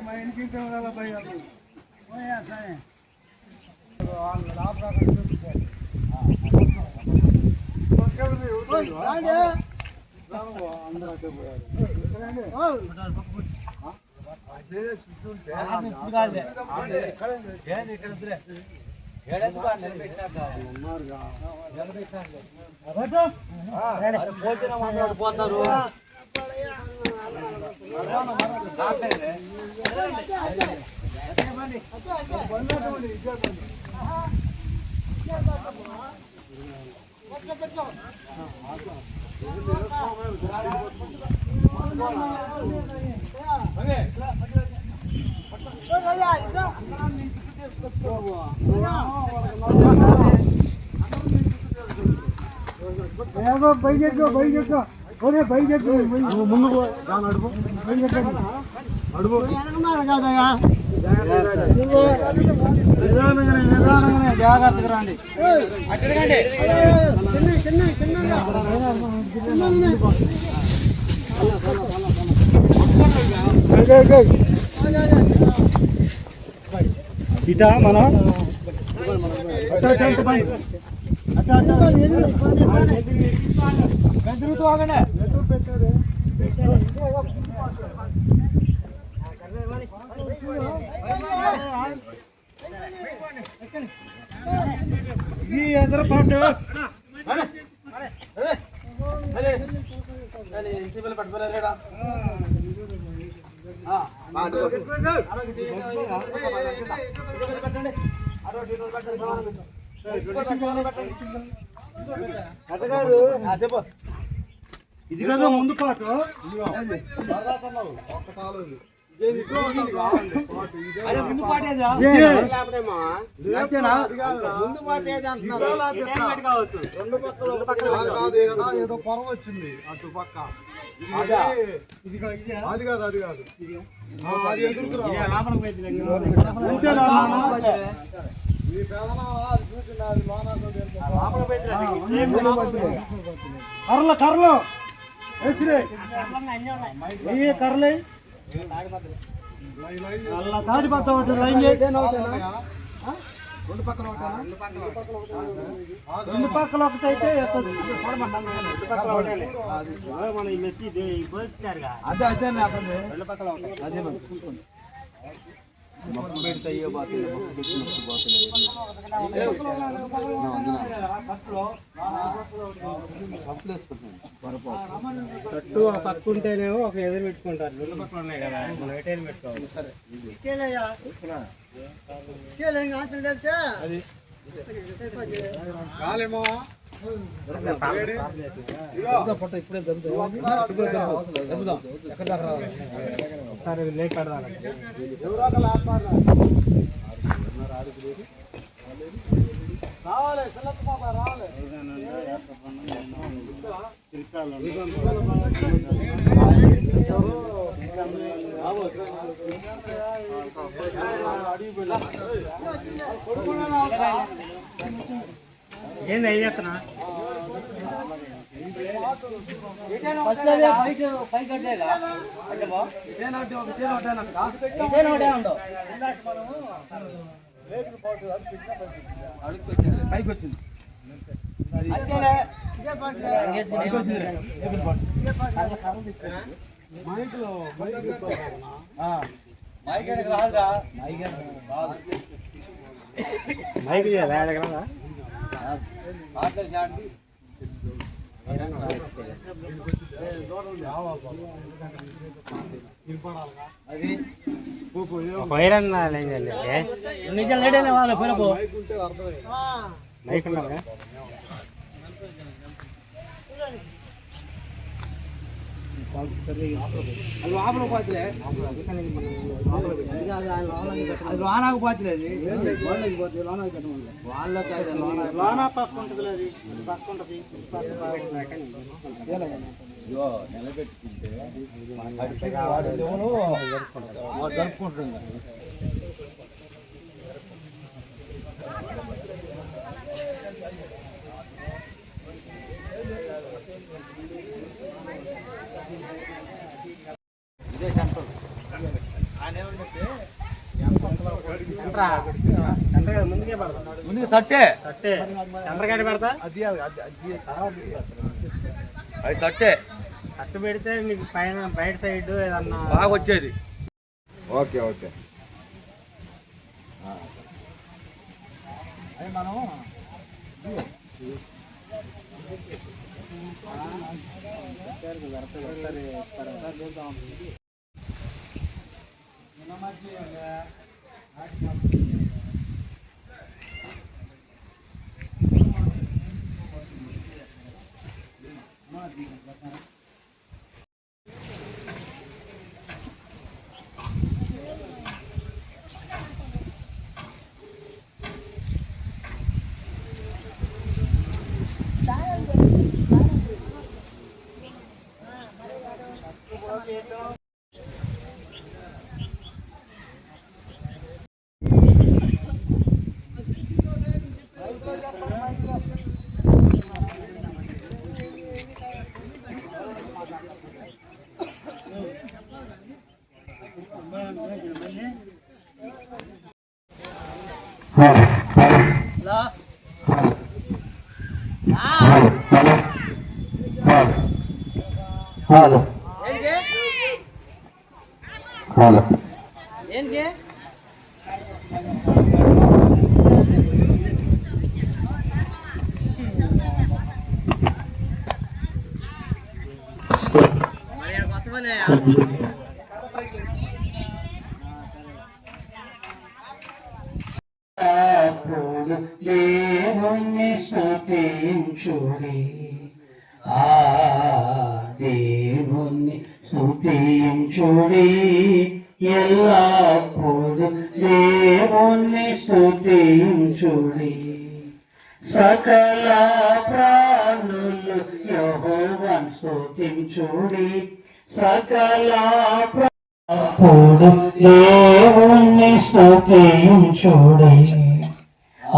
మా ఇంటికి పోతారు ముందు అడుగు నిదానంగానే జాగ్రత్తగా రండి. ఇటా మనం గదురుతూ ఆగండి. ఈ ఎదురుపాటు పట్టుకోలేదా చెప్పు. ఇది కదా ముందు పాటు ముందు పాటేదా ఏదో పొరం వచ్చింది అటు పక్క. అది కాదు అది కాదు అది ఎదురుకురా కర్రలు కర్రలు కర్రలే అలా తాడిపోతా ఉంటుంది. లైన్ రెండు పక్కల ఒకటైతే అదే అదే రెండు పక్కల అదే మొక్క పెడితే అయ్యో బాతులు కట్టు ఆ పక్క ఉంటేనేమో ఒక ఎదురు పెట్టుకుంటారు. రెండు పక్కలు ఉన్నాయి కదా, మనం ఎటైనా పెట్టుకోవాలి. సరే అది కాలేమో పొట్ట ఇప్పుడే ఎక్కడ దాకా ఒకసారి లేట్ కడదాం. రావాలి రావాలి ఏంది అయ్యి చెప్తున్నా పైకి వచ్చింది. మైక్ రాదా వైరన్ నిజం లేడనే వాళ్ళ పిలుపు మైక్ ఉండాలి. అది లోపల పోతులే అది లోనాకు పోతులేదు లోనా పక్క ఉంటుంది అది పక్క ఉంటుంది నిలబెట్టుకుంటే జరుపుకుంటుంది. ఇదే సెంటర్ ముందుకే పడతా ముందుకు తట్టే తట్టే చంద్రగడ్డ పెడతా అది అది తట్టే తట్టు పెడితే నీకు పైన బయట సైడ్ ఏదన్నా బాగా వచ్చేది. ఓకే ఓకే అది మనం ఏంటి దేవుని స్తుతించుడి ఆ దేవుని స్తుతించుడి ఎల్లప్పుడు దేవుని స్తుతించుడి సకల ప్రాణులు యెహోవాను స్తుతించుడి సకల అప్పుడు దేవుని స్తుతించుడి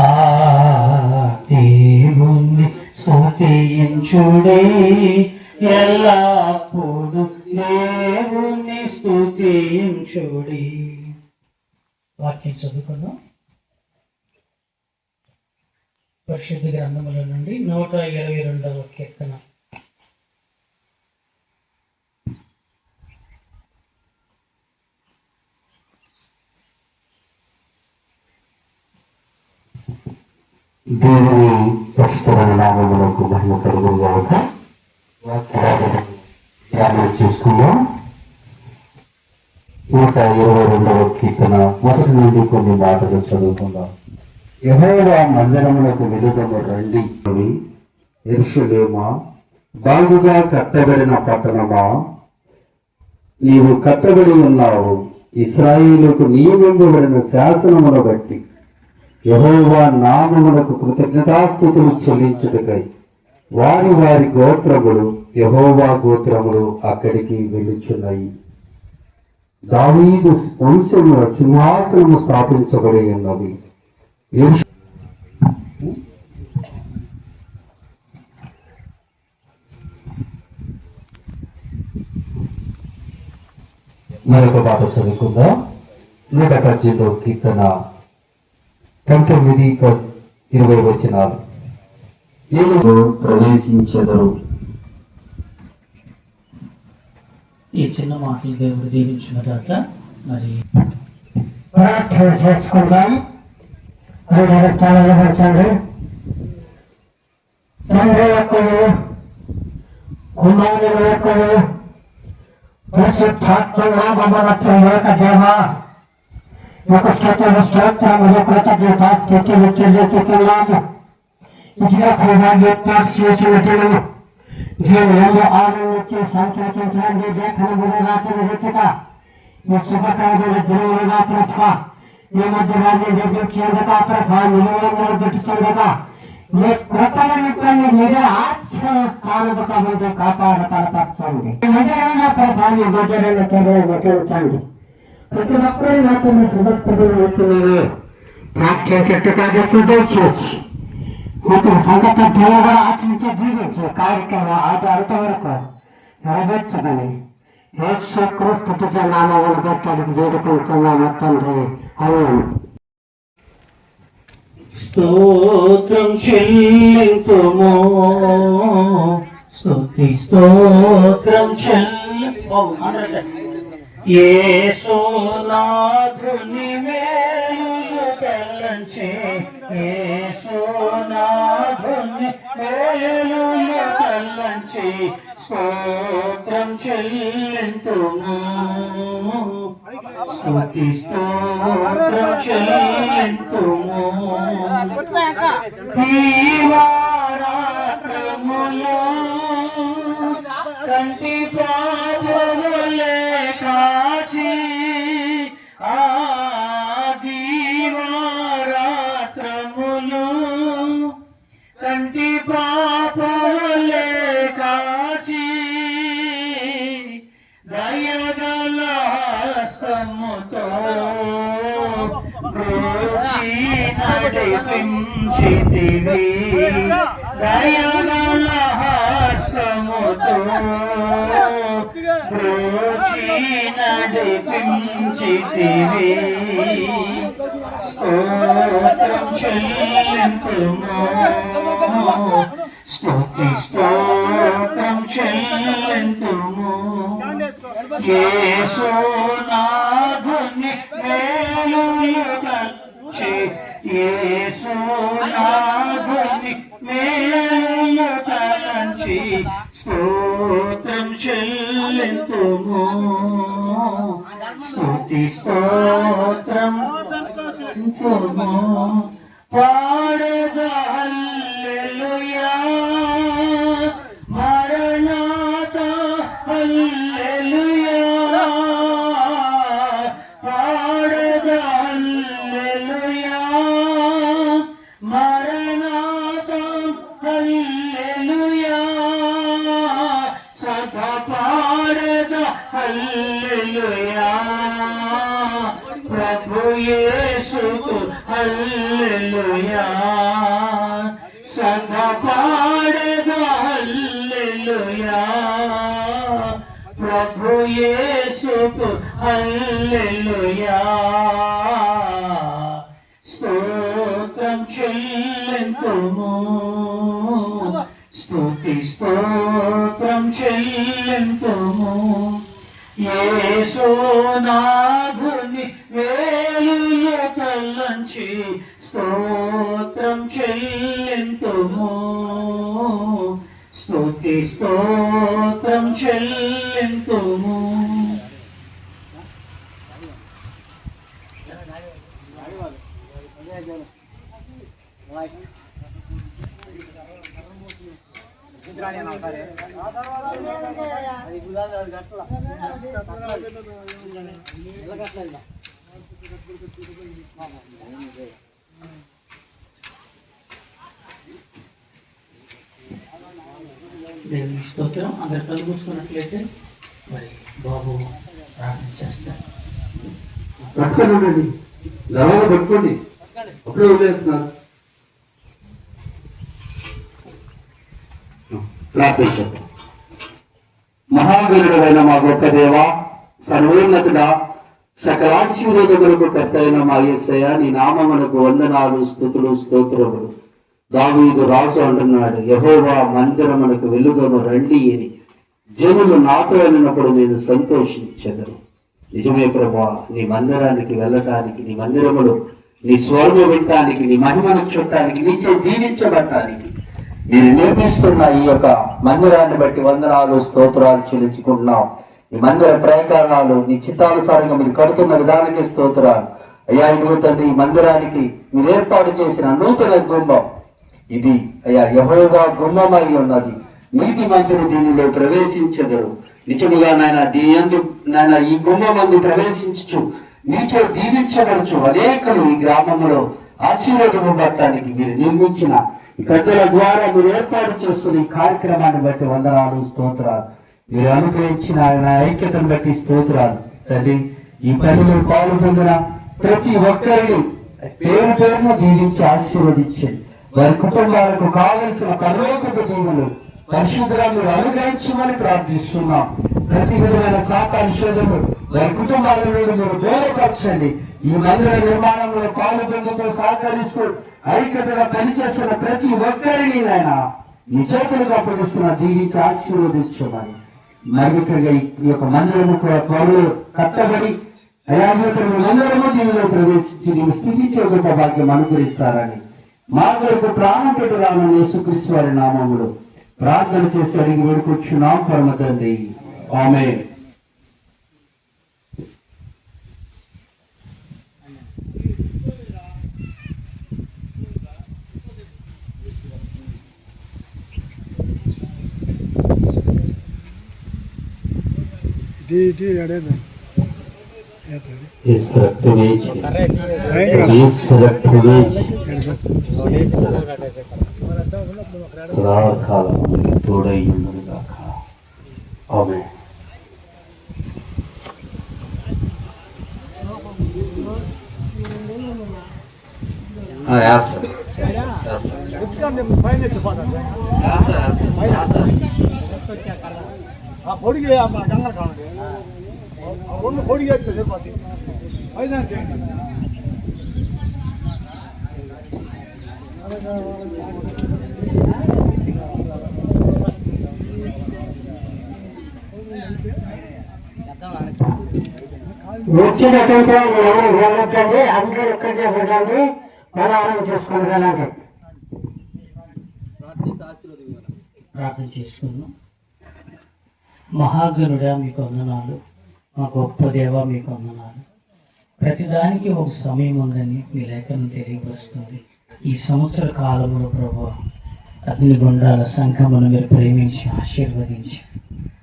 ఆ దేవుని స్తుతించుడి ఎల్లప్పుడు దేవుని స్తుతించుడి. వాక్యం చదువుకుందాం. పరిశుద్ధ గ్రంథముల నుండి 122వ కీర్తన. దేవుని పరిశుద్ధమైన నామమునకు మహిమ కలుగును గాక. ధ్యానం చేసుకుందాం. 122వ కీర్తన మొదటి నుండి కొన్ని మాటలు చదువుకుందాం. యెహోవా మందిరమునకు వెలుదము రండి. యెరూషలేమా, బాగుగా కట్టబడిన పట్టణమా, నీవు కట్టబడి ఉన్నావు. ఇశ్రాయేలుకు నియమింపబడిన శాసనమును బట్టి యెహోవా నామమునకు కృతజ్ఞతాస్తుతులు చెల్లించుటకై వారి వారి గోత్రములు యెహోవా గోత్రములు అక్కడికి వెళ్ళుచున్నాయి. దావీదు వంశముల సింహాసనము స్థాపించబడి ఉన్నది. మరొక మాట చదువుకుందాం. 118వ కీర్తన 19-20 వచనాలు. ఏలుగు ప్రవేశించెదరు. ఈ చిన్న మాటలు దేవుడు దీవించిన దాక మరి ప్రార్థన చేసుకుందాం. తలవంచండి. తండ్రి యొక్కను కుమారుని యొక్కను పరిశుద్ధాత్మ నామమునకు ఏక దేవా ఒక స్తోత్రములు కృతజ్ఞత స్తుతులు చెల్లించుతున్నాము. ఇదిగా కూడా ఏర్పాటు చేసిన దినము దీని ఎందు ఆనందించి సంతోషించండి. లేఖనములు రాసిన రీతిగా ఈ శుభకార్యాల దినములుగా ప్రభ ఈ మధ్య వారిని నిర్మించేందుగా ప్రభ నిలువలు పెట్టుతుండగా మీ కృపణ నిమిత్తాన్ని మీరే ఆశ్రయస్థానముగా ముందు కాపాడు బలపరచండి. మందిరమైన ప్రభ మీ మధ్యలో తెరవచ్చించండి. ప్రతి ఒక్కరి నాకు మీ సమర్థులు అవుతున్నాను ప్రార్థించట్టుగా దయచేసి ఇతర సంగతులను కూడా ఆచరించే జీవించే కార్యక్రమం ఆది అంతవరకు నెరవేర్చదని యేసు క్రీస్తు నామమును పెట్టడానికి వేడుకుంటున్నాము తండ్రి. అవును. స్తోత్రం చెల్లింతుము, స్తుతి స్తోత్రం యేసునాథుని మేలులు తలంచి, యేసునాథుని మేలులు తలంచి స్తోత్రం చెల్లింతుము, స్తుతి స్తోత్రం చెల్లింతుము. దీవారాత్రములు కంటి పాపములే కాచి, ఆ దీవారాత్రములు కంటి పాపములే కాచి, దయగల హస్తముతో బ్రోచి నడిపించితివి, దయగల హస్తముతో బ్రోచి నడిపించితివి. స్తోత్రం చెల్లింతుము, స్తుతి స్తోత్రం చెల్లింతుము. యేసునాథుని మేలులు తలంచి, యేసునాథుని మేలులు తలంచి స్తోత్రం చెల్లింతుము, స్తుతి స్తోత్రం చెల్లింతుము. పాడెద హల్లెలూయా, మరణాత హల్లెలూయా, పాడెద హల్లెలూయా, మరణాత హల్లెలూయా, సదా పాడెద హల్లెలూయా, ప్రభు యేసుకు హల్లెలూయా, సదా పాడెద హల్లెలూయా, ప్రభు యేసుకు హల్లెలూయా. స్తోత్రం చెల్లింతుము, స్తుతి స్తోత్రం చెల్లింతుము. యేసునాథుని మేలులు తలంచి స్తోత్రం చెల్లింతుము, స్తుతి స్తోత్రం చెల్లింతుము. దేవుని స్తోత్రం. అందరు కళ్ళు మూసుకున్నట్లయితే మరి బాబు ప్రార్థన చేస్తారు. పట్టుకోండి, గర్వంగా పట్టుకోండి, అప్పుడే వదిలేస్తున్నారు. ప్రార్థించండి. మహావీరుడైన మా గొప్ప దేవ, సర్వోన్నతుడా, సకలాశీర్వాదములకు కర్త అయిన మా యేసయ్య, నీ నామమునకు వందనాలు, స్తుతులు, స్తోత్రములు. దావీదు రాజు అంటున్నాడు, యెహోవా మందిరమునకు వెలుగము రండి అని జనులు నాతో అన్నప్పుడు నేను సంతోషించెదను. నిజమే ప్రభా, నీ మందిరానికి వెళ్ళటానికి, నీ మందిరములో నీ స్వరము వినటానికి, నీ మహిమను చూడటానికి, నీచే దీవించబడటానికి మీరు నిర్మిస్తున్న ఈ యొక్క మందిరాన్ని బట్టి వందనాలు, స్తోత్రాలు చెల్లించుకుంటున్నాం. ఈ మందిర ప్రాకారాలు నీ చిత్తానుసారంగా మీరు కడుతున్న విధానానికి స్తోత్రాలు. అయ్యా, ఇదిగో తండ్రి, ఈ మందిరానికి మీరు ఏర్పాటు చేసిన నూతన గుమ్మం ఇది అయ్యా యెహోవా గుమ్మమై ఉన్నది. నీతిమంతులు దీనిలో ప్రవేశించెదరు. నిజముగా నాయన దీయందు నాయన ఈ కుంభమందు ప్రవేశించు నీచే దీవించబడుచు అనేకలు ఈ గ్రామంలో ఆశీర్వాదం పట్టడానికి మీరు నిర్మించిన ఈ పెద్దల ద్వారా మీరు ఏర్పాటు చేస్తున్న ఈ కార్యక్రమాన్ని బట్టి వందనాలు, స్తోత్రాలు. మీరు అనుగ్రహించిన ఆయన ఐక్యతను బట్టి స్తోత్రాలు తండ్రి. ఈ పనిలో పాలు పొందిన ప్రతి ఒక్కరిని పేరు పేరున దీవించి ఆశీర్వదించండి. వారి కుటుంబాలకు కావలసిన పరలోకపు దీవులు పరిశుద్ధంగా మీరు అనుగ్రహించమని ప్రార్థిస్తున్నాం. ప్రతి విధమైన సాతాను శోధనలు వారి కుటుంబాల నుండి మీరు దూరపరచండి. ఈ మందిర నిర్మాణంలో పాలు పొందుతూ సహకరిస్తూ ఐక్యతగా పనిచేస్తున్న ప్రతి ఒక్కరిని నాయన మీ చేతులుగా అప్పగిస్తున్న దీవించి ఆశీర్వదించమని. మరుగుకగా ఈ యొక్క మందిరము కూడా త్వరలో కట్టబడి అయాగతను మందిరము దీనిలో ప్రవేశించి నీవు స్థితించే గొప్ప భాగ్యం అనుగ్రహిస్తారని మా కొరకు ప్రాణం పెట్టురామని యేసుక్రీస్తు వారి నామములో ప్రార్థన చేసి అడిగి వేడుకొచ్చున్నాం పరమ తండ్రి. ఆమేన్. పొడిగి గంగా కావాలి రెండు పొడిగి వస్తే సరిపోతుంది. అయితే వచ్చిన వెళ్ళొద్దండి, అందరూ ఇక్కడికే వెళ్ళండి, పలారం చేసుకుని వెళ్ళండి. ప్రార్థన చేసుకున్నాం. మహాగణుడా మీకు వందనాలు, మా గొప్ప దేవ మీకు వందనాలు. ప్రతిదానికి ఒక సమయం ఉందని మీ లేఖనం తెలియపరుస్తుంది. ఈ సంవత్సర కాలంలో ప్రభువా అగ్నిగుండాల సంఘమును మీరు ప్రేమించి ఆశీర్వదించి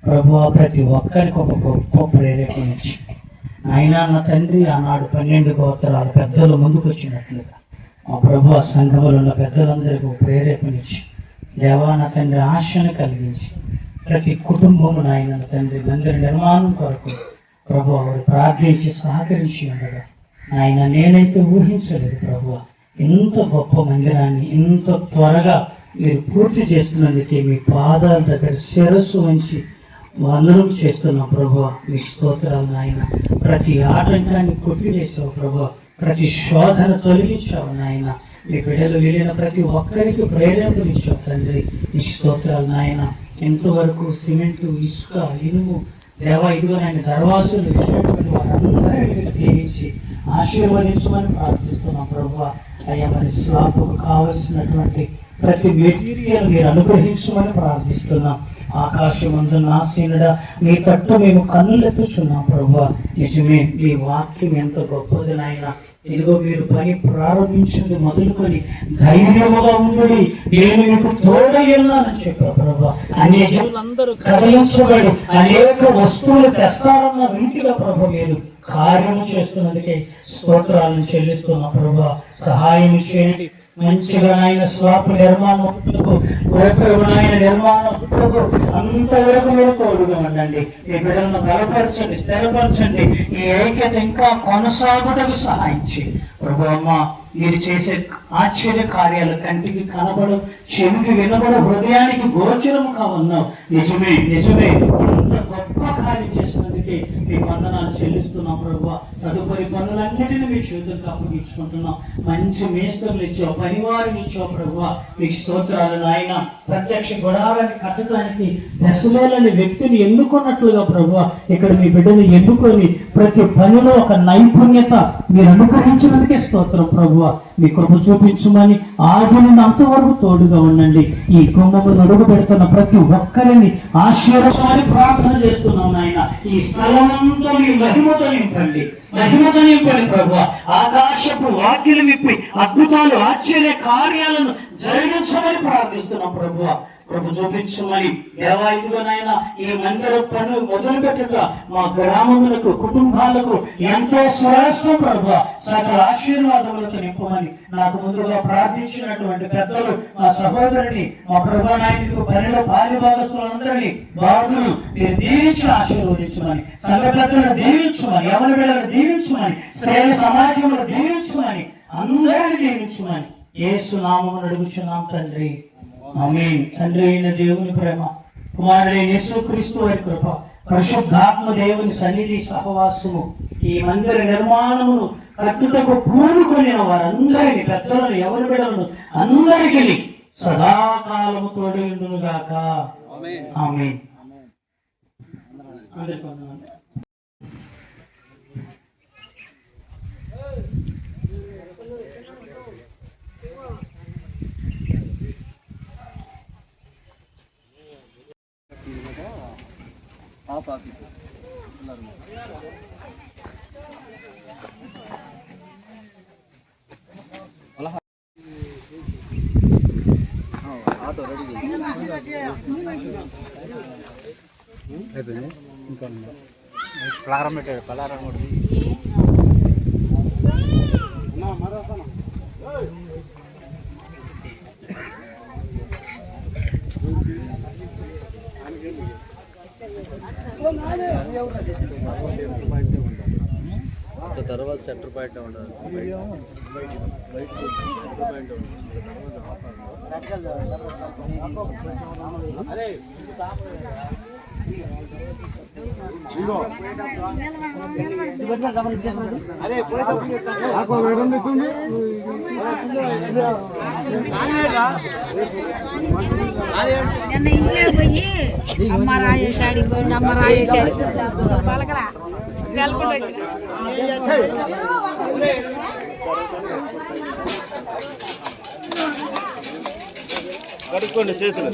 ప్రభువా ప్రతి ఒక్కరికి ఒక గొప్ప ప్రేరేపణ ఇచ్చి ఆయన నా తండ్రి ఆనాడు 12 గోత్రాల పెద్దలు ముందుకు వచ్చినట్లుగా మా ప్రభువా సంఘములో ఉన్న పెద్దలందరికీ ఒక ప్రేరేపణ ఇచ్చి దేవా నా తండ్రి ఆశను కలిగించి ప్రతి కుటుంబము నాయన తండ్రి మందిర నిర్మాణం కొరకు ప్రభు వారు ప్రార్థించి సహకరించి ఉండగా ఆయన నేనైతే ఊహించలేదు ప్రభు ఇంత గొప్ప మందిరాన్ని ఇంత త్వరగా మీరు పూర్తి చేస్తున్నందుకే మీ పాదాల దగ్గర శిరస్సు వంచి వందనం చేస్తున్నాం ప్రభు. మీ స్తోత్రాలు నాయన. ప్రతి ఆటంకాన్ని కొట్టివేసావు ప్రభు, ప్రతి శోధన తొలగించావు నాయన. మీ బిడ్డలు వెళ్ళిన ప్రతి ఒక్కరికి ప్రేరేపణించావు తండ్రి. మీ స్తోత్రాలు నాయన. ఎంతవరకు సిమెంటు, ఇసుక, ఇనుము దేవా ఇదిగో ఆయన దర్వాసులు ఇచ్చినటువంటి వారందరినీ దీవించి ఆశీర్వదించమని ప్రార్థిస్తున్నాం ప్రభు. అయ్యా మరి స్లాబ్కు కావలసినటువంటి ప్రతి మెటీరియల్ మీరు అనుగ్రహించమని ప్రార్థిస్తున్నాం. ఆకాశమందు నాశీనుడా మీ తట్టు మేము కన్నులెత్తుచున్నాం ప్రభు. నిజమే మీ వాక్యం ఎంత గొప్పది నాయన. ఇదిగో మీరు పని ప్రారంభించింది మొదలుకొని ధైర్యముగా ఉండి నేను మీకు తోడయ్యానని చెప్పారు ప్రభు. అనే జనులందరూ కదలించబడి అనేక వస్తువులు తెస్తారన్న రీతిగా ప్రభు మీరు కార్యము చేస్తున్నందుకే స్తోత్రాలను చెల్లిస్తున్న ప్రభు. సహాయం చేయండి. మంచిగా నాయన స్లాబ్ నిర్మాణం నాయన నిర్మాణం అంతవరకు మీరు తోడుగా ఉండండి. ఈ బిడ్డలను బలపరచండి, స్థిరపరచండి. ఈ ఐక్యత ఇంకా కొనసాగుటకు సహాయం చేయండి ప్రభు. అమ్మ మీరు చేసే ఆశ్చర్య కార్యాలు కంటికి కనబడు, చెవికి వినబడు, హృదయానికి గోచరము కావన్నావు. నిజమే నిజమే అంత గొప్ప కార్యం చేసినందుకే మీకు వందనాలు చెల్లిస్తున్నాం ప్రభు. తదుపరి పనులన్నిటిని మీ చేతులకు అప్పగించుకుంటున్నాం. మంచి మేస్తరులు ఇచ్చావు, పనివారిని ఇచ్చావు ప్రభు. మీకు స్తోత్రాలు నాయన. ప్రత్యక్ష గుడారాన్ని కట్టడానికి దశలేని వ్యక్తిని ఎన్నుకున్నట్లుగా ప్రభు ఇక్కడ మీ బిడ్డను ఎన్నుకొని ప్రతి పనిలో ఒక నైపుణ్యత మీరు అనుగ్రహించినందుకే స్తోత్రం ప్రభు. మీ కృప చూపించమని ఆది నుండి అంతవరకు తోడుగా ఉండండి. ఈ కుంభము అడుగు పెడుతున్న ప్రతి ఒక్కరిని ఆశీర్వదించమని ప్రార్థన చేస్తున్నాం నాయన. ఈ స్థలమంతా మీ మహిమతో నింపండి, మహిమతో నింపండి ప్రభు. ఆకాశపు వాక్యలు విప్పి అద్భుతాలు ఆశ్చర్య కార్యాలను జరిగించమని చూపించమని ప్రార్థిస్తున్నాం ప్రభువా. ప్రభు చూపించమని దేవా, ఇదిగోనైనా ఈ మందిర పనులు మొదలు పెట్టక మా గ్రామములకు, కుటుంబాలకు ఎంతో శ్రేష్టం ప్రభువా. సకల ఆశీర్వాదములతో నింపమని నాకు ముందుగా ప్రార్థించినటువంటి పెద్దలు, మా సహోదరుని, మా ప్రభు నాయకులకు, పనిలో పాలిభాగస్తులందరినీ బాధులు మీరు దీవించి ఆశీర్వదించమని, సంఘ పెద్దలను దీవించమని, యవన బిడ్డలను దీవించమని, స్త్రీల సమాజంలో దీవించమని, అందరినీ దీవించమని యేసు నామమున అడుగుచున్నాం తండ్రి. ఆమేన్. తండ్రి అయిన దేవుని ప్రేమ, కుమారుడైన యేసుక్రీస్తు వారి కృప, పరిశుద్ధాత్మ దేవుని సన్నిధి సహవాసము, ఈ మందిర నిర్మాణమును కట్టుటకు పూనుకొనిన వారందరినీ, పెద్దలను, ఎవరి బిడ్డలను అందరికీ సదాకాలము తోడై ఉండును గాక. ఆమేన్. అందరికీ వందనాలు. పలారం పెట్టాడు, పలారం తర్వాత సెంటర్ పాయింట్ ఉండదు. ఇంట్లో పోయి అమ్మ రాయేసాడి పోయి అమ్మ రాయేసాడి పలకరా నెలకొండ వచ్చిన కడుక్కోండి చేతులు.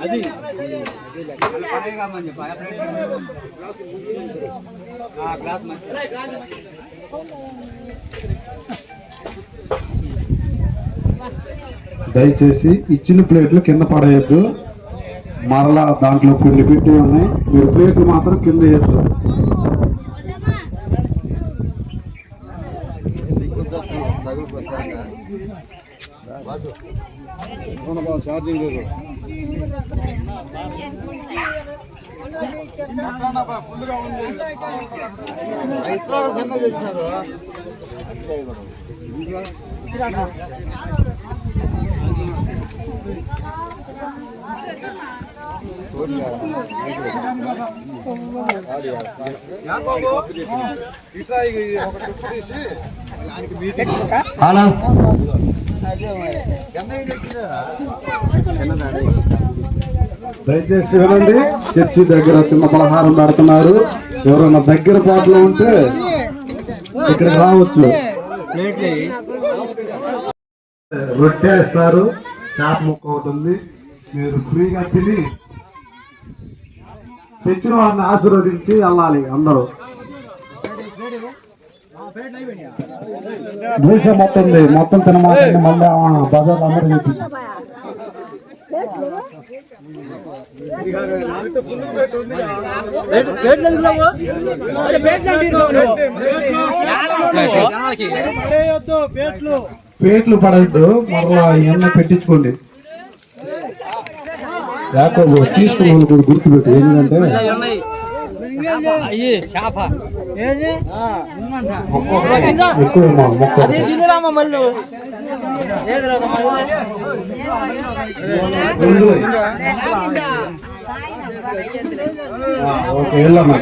అది దయచేసి ఇచ్చిన ప్లేట్లు కింద పడేయద్దు. మరలా దాంట్లో కొన్ని పెట్టి ఉన్నాయి, మీరు ప్లేట్లు మాత్రం కింద వేయద్దు. ఛార్జింగ్ ఫుల్గా ఉంది. కింద చేసినారు. హలో, దయచేసి వినండి. చర్చి దగ్గర చిన్న పలహారం పెడుతున్నారు. ఎవరైనా దగ్గర పాటలో ఉంటే ఇక్కడ రావచ్చు. రొట్టె ఇస్తారు. చేప ముక్క ఒకటి ఉంది. మీరు ఫ్రీగా తిని తెచ్చిన వారిని ఆశీర్వదించి వెళ్ళాలి అందరూ. దేశం మొత్తం ఉంది, మొత్తం తినమాకండి. మళ్ళీ బజార్ అందరూ చెప్పింది. పేట్లు పడద్దు, మరలా ఇవన్నీ పెట్టించుకోండి. యాకోబు తీసుకున్న వాళ్ళు కూడా గుర్తుపెట్టు. ఎందుకంటే ఎక్కువ మొక్క ఓకే వెళ్ళమ్మా.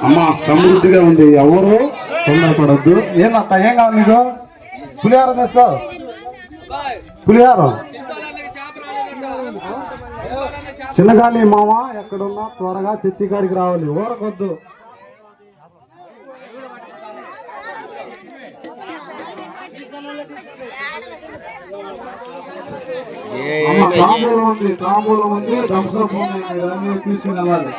అమ్మా సమృద్ధిగా ఉంది, ఎవరు తొందరపడద్దు. ఏమత్త ఏం కావాలి నీకు? పులిహారం వేసుకో, పులిహారం. చిన్నగాలి మామ ఎక్కడున్నా త్వరగా చర్చి కాడికి రావాలి, ఊరకొద్దు. తాంబూలం ఉంది, తాంబూలం ఉంది, థమ్స్అప్ ఉంది, ఇవన్నీ తీసుకుని వెళ్ళాలి.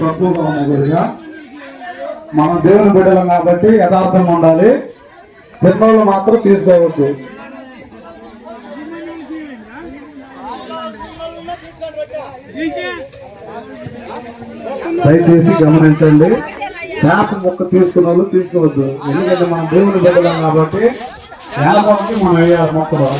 తక్కువగా ఉన్నాయి. మనం దేవుని బిడ్డలం కాబట్టి యథార్థంగా ఉండాలి. తిన్నోళ్ళు మాత్రం తీసుకోవద్దు. దయచేసి గమనించండి, చేప మొక్క తీసుకున్న వాళ్ళు తీసుకోవద్దు. ఎందుకంటే మనం దేవుని బిడ్డలం కాబట్టి ఏళ్ళకి మనం వేయాలి మొక్కలు.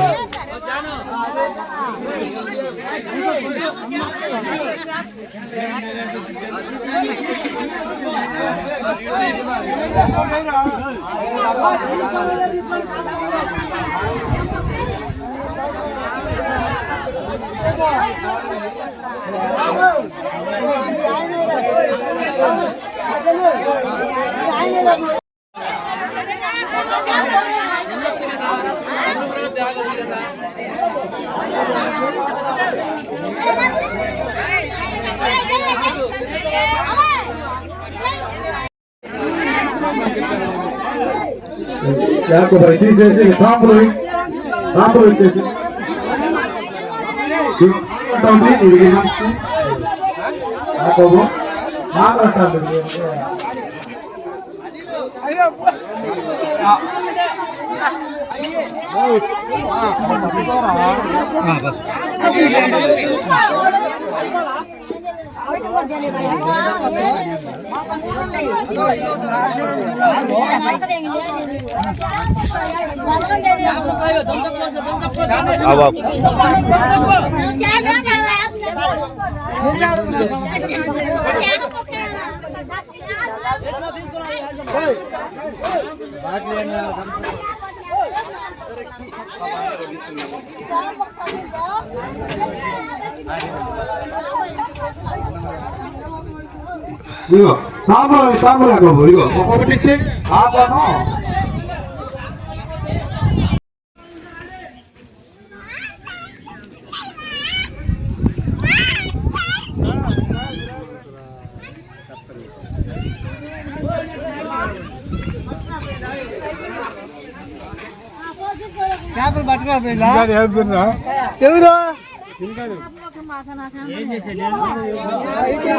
యాకోబు తీసేసి తాంబూలు వచ్చేసి యాకోబు మాట్లాడతాడు. ఇగో తాంబూలం ఇగో ఒక్కొక్కటి ఇచ్చి ఆపాను. చేపలు పట్టుకోపోయిందా ఎవరు ఏం చేసేది? అయితే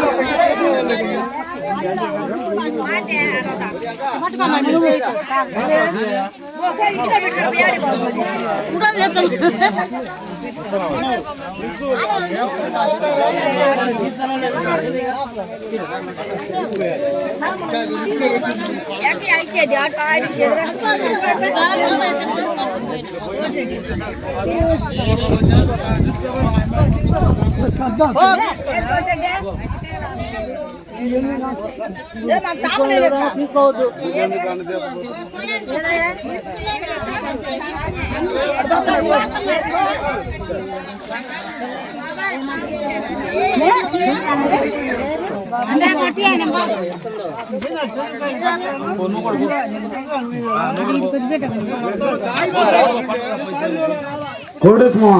కోడేశ్వా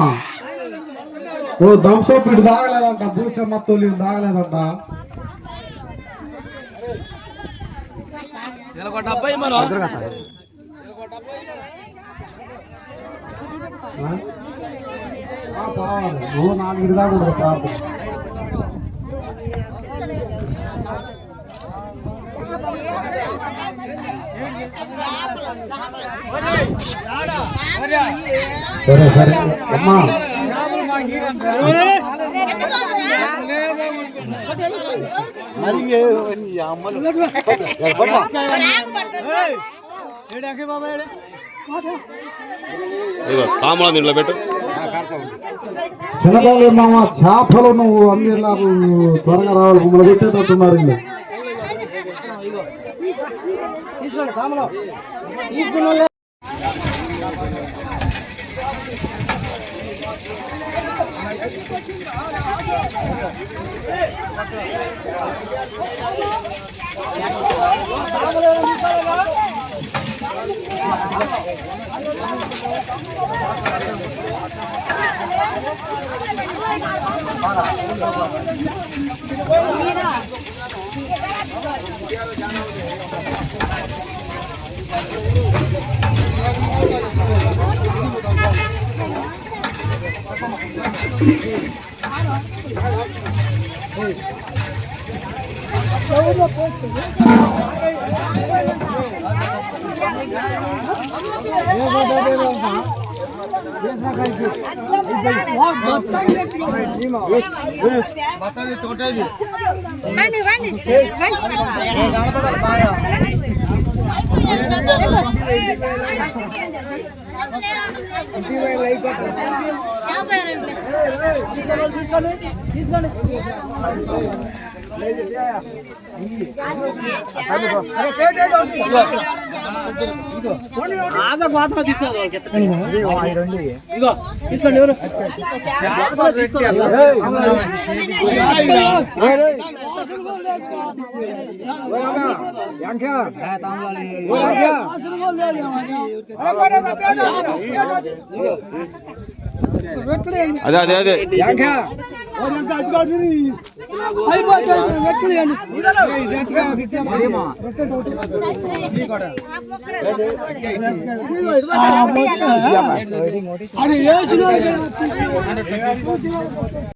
ఓ థమ్స్అప్ ఇటు తాగలేదంట, భూషమ్మ తోలి తాగలేదంట. నువ్వు 4 దాకా ఉండదు ప్రార్థన. సరే సరే అమ్మా, చిన్నబాబు మామ చేపలు నువ్వు అన్ని త్వరగా రావాలి, మమ్మల్ని పెట్టేటట్టున్నారు. అదే అదే అదే అది